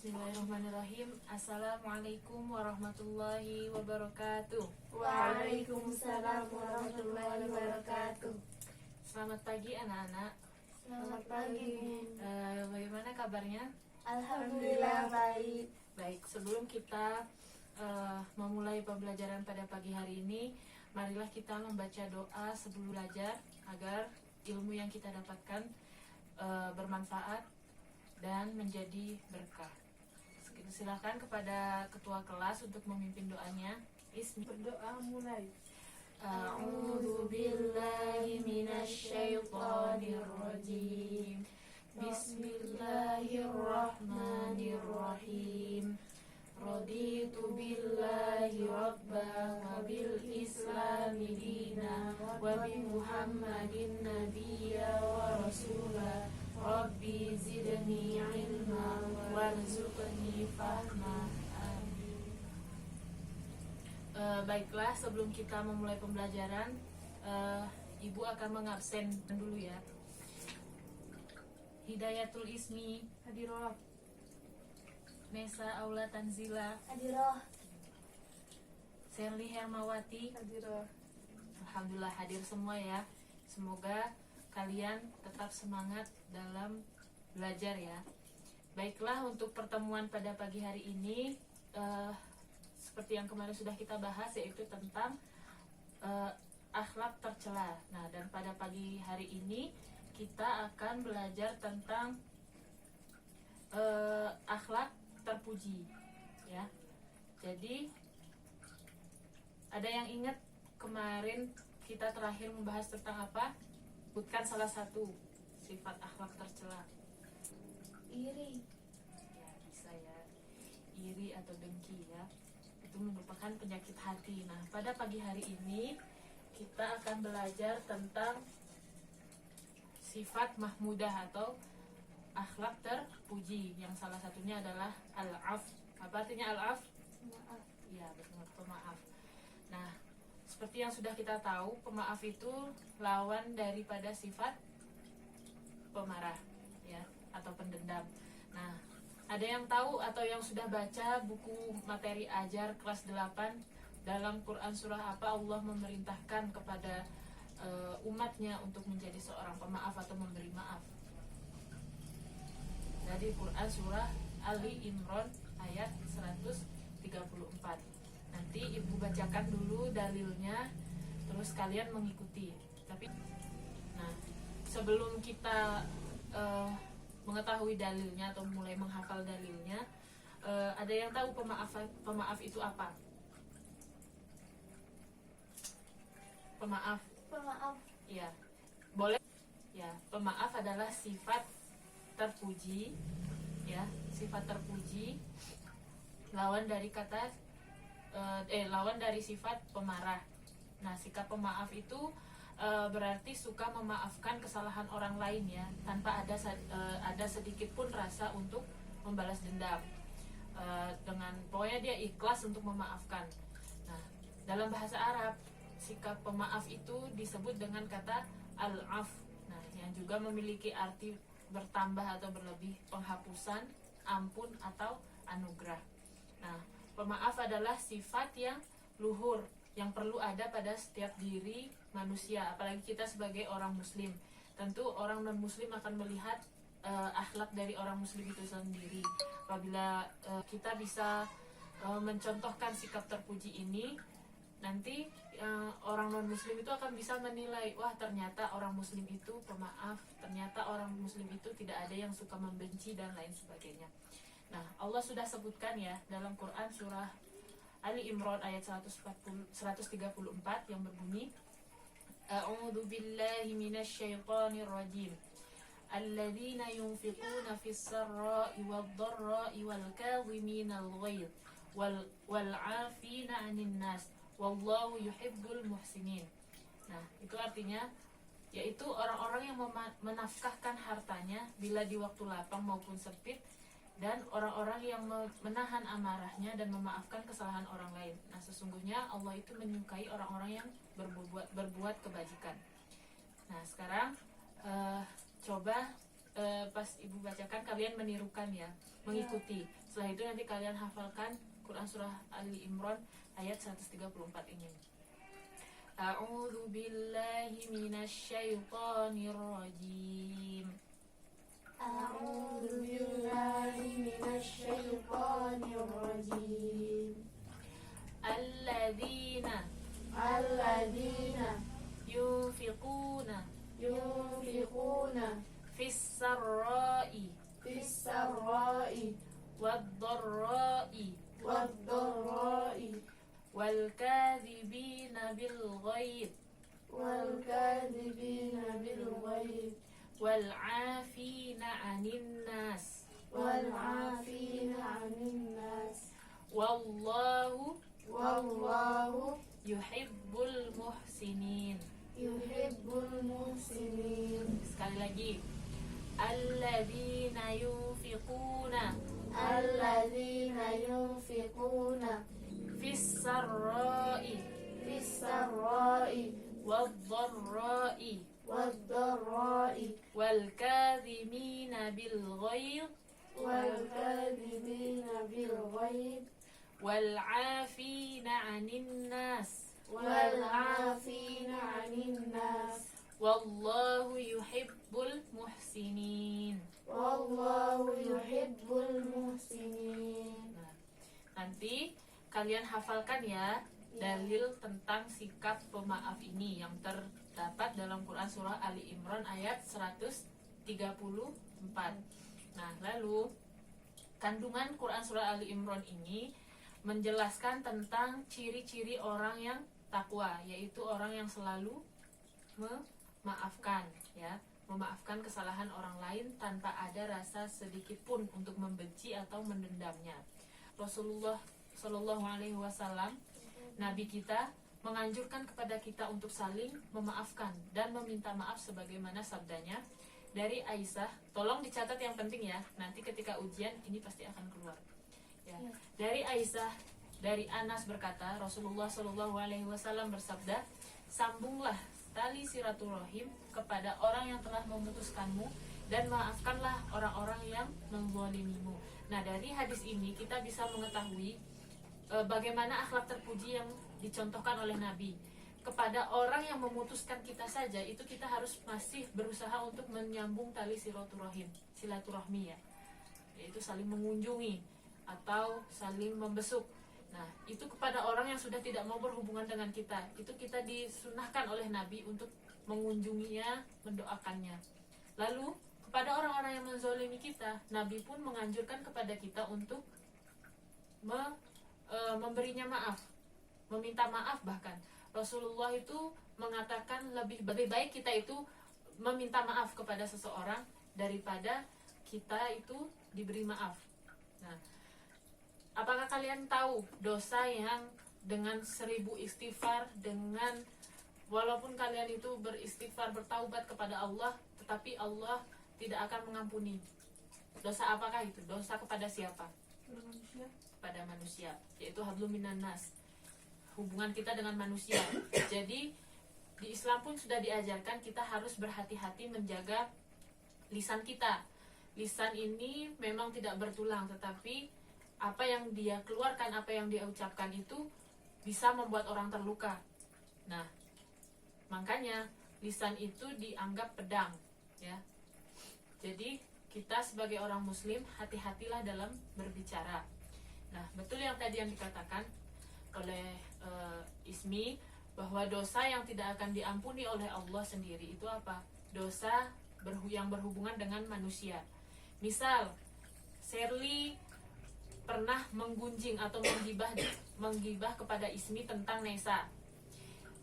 Bismillahirrahmanirrahim. Assalamualaikum warahmatullahi wabarakatuh. Waalaikumsalam warahmatullahi wabarakatuh. Selamat pagi anak-anak. Selamat pagi. Bagaimana kabarnya? Alhamdulillah baik. Baik, sebelum kita memulai pembelajaran pada pagi hari ini, marilah kita membaca doa sebelum belajar agar ilmu yang kita dapatkan bermanfaat dan menjadi berkah. Silakan kepada ketua kelas untuk memimpin doanya. Berdoa mulai. A'udzu billahi minasy syaithanir rajim. Bismillahirrahmanirrahim. Raditu billahi rabban wa bil islami dina wa bi Muhammadin nabiyya wa rasula. Rabbi zidni ilma warzuqni fahma. Amin. Baiklah, sebelum kita memulai pembelajaran, Ibu akan mengabsen dulu ya. Hidayatul Ismi Hadiroh. Nesa Aula Tanzila, Hadiroh. Serli Hermawati. Hadiroh. Alhamdulillah hadir semua ya. Semoga kalian tetap semangat dalam belajar ya. Baiklah, untuk pertemuan pada pagi hari ini seperti yang kemarin sudah kita bahas, yaitu tentang akhlak tercela. Nah, dan pada pagi hari ini kita akan belajar tentang akhlak terpuji ya. Jadi ada yang ingat kemarin kita terakhir membahas tentang apa? Sebutkan salah satu sifat akhlak tercela. Iri. Ya, bisa ya. Iri atau dengki ya. Itu merupakan penyakit hati. Nah, pada pagi hari ini kita akan belajar tentang sifat mahmudah atau akhlak terpuji, yang salah satunya adalah al-af. Apa artinya al-af? Maaf. Ya, betul, pemaaf. Nah, seperti yang sudah kita tahu, pemaaf itu lawan daripada sifat pemarah ya, atau pendendam. Nah, ada yang tahu atau yang sudah baca buku materi ajar kelas 8, dalam Quran surah apa Allah memerintahkan kepada umatnya untuk menjadi seorang pemaaf atau memberi maaf? Dari Quran surah Ali Imran ayat 134. Nanti Ibu bacakan dulu dalilnya, terus kalian mengikuti. Nah, sebelum kita mengetahui dalilnya atau mulai menghafal dalilnya, ada yang tahu pemaaf itu apa? Pemaaf. Pemaaf. Ya, boleh. Ya, pemaaf adalah sifat terpuji, ya, sifat terpuji. Lawan dari kata lawan dari sifat pemarah. Nah, sikap pemaaf itu berarti suka memaafkan kesalahan orang lain ya, tanpa ada sedikit pun rasa untuk membalas dendam. Dengan pokoknya dia ikhlas untuk memaafkan. Nah, dalam bahasa Arab, sikap pemaaf itu disebut dengan kata al-af. Nah, yang juga memiliki arti bertambah atau berlebih, penghapusan, ampun atau anugerah. Nah, pemaaf adalah sifat yang luhur yang perlu ada pada setiap diri manusia, apalagi kita sebagai orang muslim. Tentu orang non muslim akan melihat akhlak dari orang muslim itu sendiri. Apabila kita bisa mencontohkan sikap terpuji ini, nanti orang non muslim itu akan bisa menilai, wah ternyata orang muslim itu pemaaf, ternyata orang muslim itu tidak ada yang suka membenci dan lain sebagainya. Nah, Allah sudah sebutkan ya dalam Quran surah Ali Imran ayat 134 yang berbunyi, A'udzu billahi minasy syaithanir rajim. Alladzina yunfiquna fis sarra'i wad-dharra'i wal kadhiminal ghaidh wal 'afina 'anil nas wallahu yuhibbul muhsinin. Nah, itu artinya yaitu orang-orang yang menafkahkan hartanya bila di waktu lapang maupun sempit, dan orang-orang yang menahan amarahnya dan memaafkan kesalahan orang lain. Nah, sesungguhnya Allah itu menyukai orang-orang yang berbuat kebajikan. Nah, sekarang coba pas ibu bacakan kalian menirukan ya, mengikuti. Setelah itu nanti kalian hafalkan Quran surah Ali Imran ayat 134 ini. A'udzu billahi minasyaitonir rajim. A'udzu billahi minasyaitonir rajim. Alladzina yunfiquna fis sarra'i wad-dharra'i wal kadhibina bil ghaidh wal 'afina 'anil nas wallahu yuhibbul muhsinin. Sekali lagi. Alladzina yunfiquna fis sarra'i wad-dharra'i wal kadhimina bil ghaidh wal 'afina 'anil nas wallahu yuhibbul muhsinin. Nah, nanti kalian hafalkan ya dalil tentang sikap pemaaf ini yang terdapat dalam Quran surah Ali Imran ayat 134. Nah, lalu kandungan Quran surah Ali Imran ini menjelaskan tentang ciri-ciri orang yang takwa, yaitu orang yang selalu memaafkan ya, memaafkan kesalahan orang lain tanpa ada rasa sedikit pun untuk membenci atau mendendamnya. Rasulullah Shallallahu Alaihi Wasallam, Nabi kita, menganjurkan kepada kita untuk saling memaafkan dan meminta maaf sebagaimana sabdanya dari Aisyah. Tolong dicatat yang penting ya, nanti ketika ujian ini pasti akan keluar ya. Dari Aisyah, dari Anas berkata, Rasulullah Shallallahu Alaihi Wasallam bersabda, sambunglah tali silaturahim kepada orang yang telah memutuskanmu dan maafkanlah orang-orang yang menzalimimu. Nah, dari hadis ini kita bisa mengetahui bagaimana akhlak terpuji yang dicontohkan oleh Nabi. Kepada orang yang memutuskan kita saja, itu kita harus masih berusaha untuk menyambung tali silaturahmi ya, yaitu saling mengunjungi atau saling membesuk. Nah, itu kepada orang yang sudah tidak mau berhubungan dengan kita, itu kita disunahkan oleh Nabi untuk mengunjunginya, mendoakannya. Lalu kepada orang-orang yang menzalimi kita, Nabi pun menganjurkan kepada kita untuk memberinya maaf, meminta maaf. Bahkan Rasulullah itu mengatakan lebih baik kita itu meminta maaf kepada seseorang daripada kita itu diberi maaf. Nah, apakah kalian tahu dosa yang dengan 1000 istighfar, dengan walaupun kalian itu beristighfar, bertaubat kepada Allah, tetapi Allah tidak akan mengampuni? Dosa apakah itu? Dosa kepada siapa? Pada manusia, yaitu hablum minan nas, hubungan kita dengan manusia. Jadi di Islam pun sudah diajarkan kita harus berhati-hati menjaga lisan kita. Lisan ini memang tidak bertulang, tetapi apa yang dia keluarkan, apa yang dia ucapkan itu bisa membuat orang terluka. Nah, makanya lisan itu dianggap pedang ya. Jadi kita sebagai orang muslim hati-hatilah dalam berbicara. Nah, betul yang tadi yang dikatakan oleh Ismi, bahwa dosa yang tidak akan diampuni oleh Allah sendiri itu apa? Dosa yang berhubungan dengan manusia. Misal Sherly pernah menggunjing atau menggibah kepada Ismi tentang Nesa.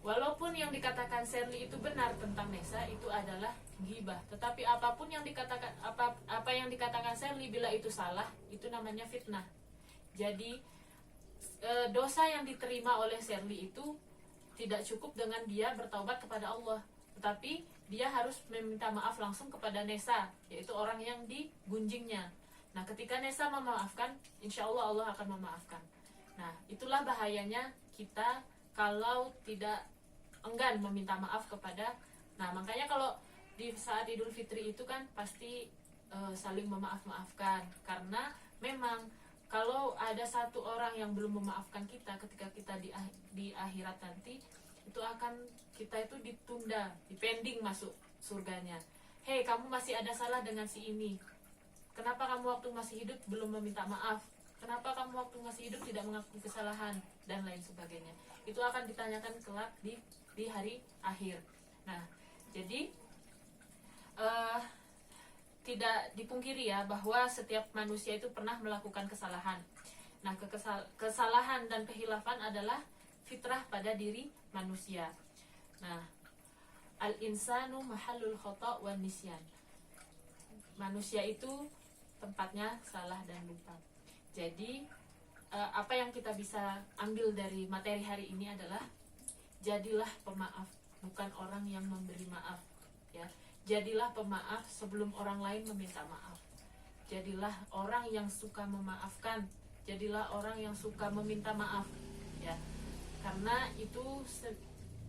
Walaupun yang dikatakan Sherly itu benar tentang Nesa, itu adalah gibah. Tetapi apapun yang dikatakan, apa yang dikatakan Sherly, bila itu salah, itu namanya fitnah. Jadi dosa yang diterima oleh Sherly itu tidak cukup dengan dia bertaubat kepada Allah, tetapi dia harus meminta maaf langsung kepada Nesa, yaitu orang yang digunjingnya. Nah, ketika Nesa memaafkan, insya Allah Allah akan memaafkan. Nah, itulah bahayanya kita kalau tidak enggan meminta maaf kepada. Nah, makanya kalau di saat Idul Fitri itu kan pasti saling memaafkan, karena memang kalau ada satu orang yang belum memaafkan kita ketika kita di akhirat nanti, itu akan kita itu ditunda, dipending masuk surganya. Hei, kamu masih ada salah dengan si ini, kenapa kamu waktu masih hidup belum meminta maaf, kenapa kamu waktu masih hidup tidak mengakui kesalahan, dan lain sebagainya. Itu akan ditanyakan kelak di hari akhir. Nah, jadi tidak dipungkiri ya bahwa setiap manusia itu pernah melakukan kesalahan. Nah, kesalahan dan kehilafan adalah fitrah pada diri manusia. Nah, al-insanu mahallul khata' wan nisyan. Manusia itu tempatnya salah dan lupa. Jadi apa yang kita bisa ambil dari materi hari ini adalah jadilah pemaaf, bukan orang yang memberi maaf, ya. Jadilah pemaaf sebelum orang lain meminta maaf. Jadilah orang yang suka memaafkan. Jadilah orang yang suka meminta maaf, ya. Karena itu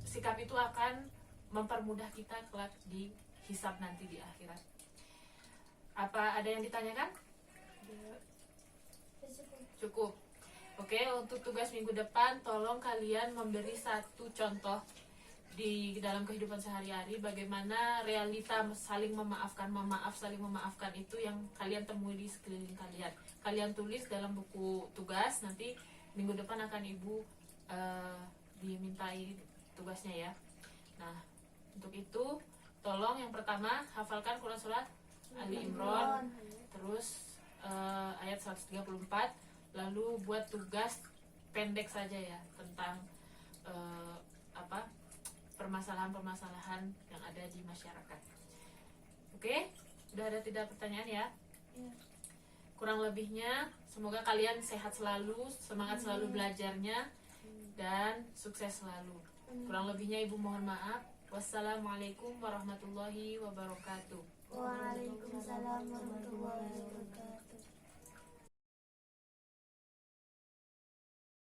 sikap itu akan mempermudah kita kelak di hisab nanti di akhirat. Apa ada yang ditanyakan? Cukup. Oke, untuk tugas minggu depan tolong kalian memberi satu contoh di dalam kehidupan sehari-hari bagaimana realita saling memaafkan, saling memaafkan itu yang kalian temui di sekeliling kalian. Kalian tulis dalam buku tugas, nanti minggu depan akan ibu dimintai tugasnya ya. Nah, untuk itu tolong yang pertama hafalkan Quran surat Ali Imran, terus ayat 134, lalu buat tugas pendek saja ya tentang permasalahan-permasalahan yang ada di masyarakat. Oke, udah ada tidak pertanyaan ya? Kurang lebihnya semoga kalian sehat selalu, semangat selalu belajarnya, dan sukses selalu. Kurang lebihnya ibu mohon maaf. Wassalamualaikum warahmatullahi wabarakatuh. Waalaikumsalam warahmatullahi wabarakatuh.